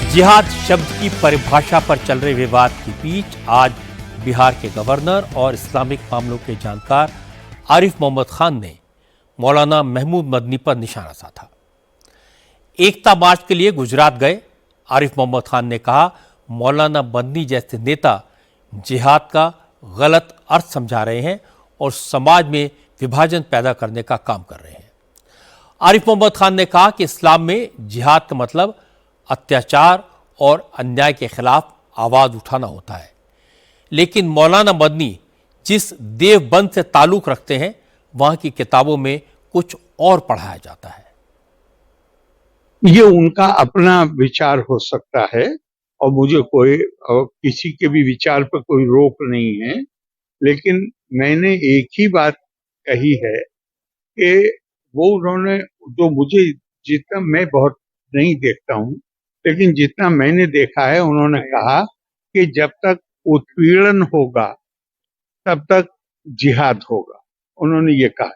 जिहाद शब्द की परिभाषा पर चल रहे विवाद के बीच आज बिहार के गवर्नर और इस्लामिक मामलों के जानकार आरिफ मोहम्मद खान ने मौलाना महमूद मदनी पर निशाना साधा। एकता मार्च के लिए गुजरात गए आरिफ मोहम्मद खान ने कहा, मौलाना मदनी जैसे नेता जिहाद का गलत अर्थ समझा रहे हैं और समाज में विभाजन पैदा करने का काम कर रहे हैं। आरिफ मोहम्मद खान ने कहा कि इस्लाम में जिहाद का मतलब अत्याचार और अन्याय के खिलाफ आवाज उठाना होता है, लेकिन मौलाना मदनी जिस देवबंद से ताल्लुक रखते हैं वहां की किताबों में कुछ और पढ़ाया जाता है। ये उनका अपना विचार हो सकता है और मुझे कोई किसी के भी विचार पर कोई रोक नहीं है, लेकिन मैंने एक ही बात कही है कि वो उन्होंने जो मुझे जितना मैं बहुत नहीं देखता हूं, लेकिन जितना मैंने देखा है उन्होंने कहा कि जब तक उत्पीड़न होगा तब तक जिहाद होगा। उन्होंने ये कहा।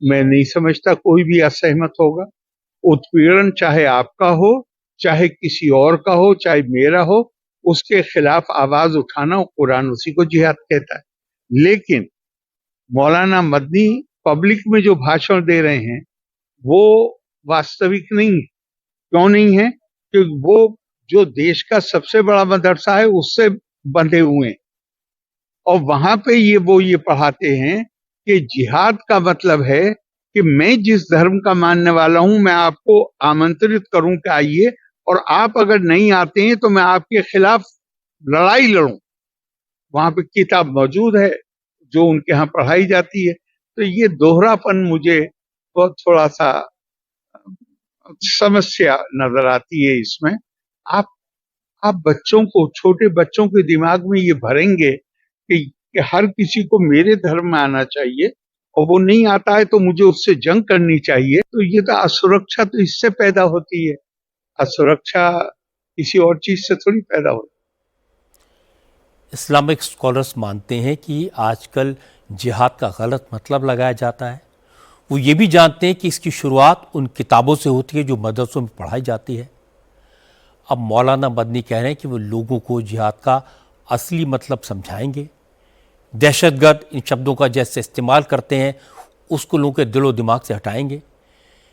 मैं नहीं समझता कोई भी असहमत होगा। उत्पीड़न चाहे आपका हो, चाहे किसी और का हो, चाहे मेरा हो, उसके खिलाफ आवाज उठाना कुरान उसी को जिहाद कहता है। लेकिन मौलाना मदनी पब्लिक में जो भाषण दे रहे हैं वो वास्तविक नहीं है। क्यों नहीं है? क्योंकि वो जो देश का सबसे बड़ा मदरसा है उससे बंधे हुए हैं और वहां पे ये पढ़ाते हैं कि जिहाद का मतलब है कि मैं जिस धर्म का मानने वाला हूं मैं आपको आमंत्रित करूं कि आइए, और आप अगर नहीं आते हैं तो मैं आपके खिलाफ लड़ाई लड़ूं। वहां पे किताब मौजूद है जो उनके यहाँ पढ़ाई जाती है। तो ये दोहरापन मुझे बहुत थोड़ा सा समस्या नजर आती है इसमें। आप बच्चों को, छोटे बच्चों के दिमाग में ये भरेंगे कि हर किसी को मेरे धर्म में आना चाहिए और वो नहीं आता है तो मुझे उससे जंग करनी चाहिए, तो ये तो असुरक्षा तो इससे पैदा होती है। असुरक्षा किसी और चीज से थोड़ी पैदा होती है। इस्लामिक स्कॉलर्स मानते हैं कि आजकल जिहाद का गलत मतलब लगाया जाता है। वो ये भी जानते हैं कि इसकी शुरुआत उन किताबों से होती है जो मदरसों में पढ़ाई जाती है। अब मौलाना मदनी कह रहे हैं कि वो लोगों को जिहाद का असली मतलब समझाएंगे। दहशतगर्द इन शब्दों का जैसे इस्तेमाल करते हैं उसको लोगों के दिलो दिमाग से हटाएंगे,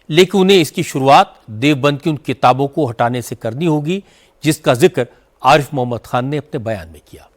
लेकिन उन्हें इसकी शुरुआत देवबंद की उन किताबों को हटाने से करनी होगी जिसका जिक्र आरिफ मोहम्मद खान ने अपने बयान में किया।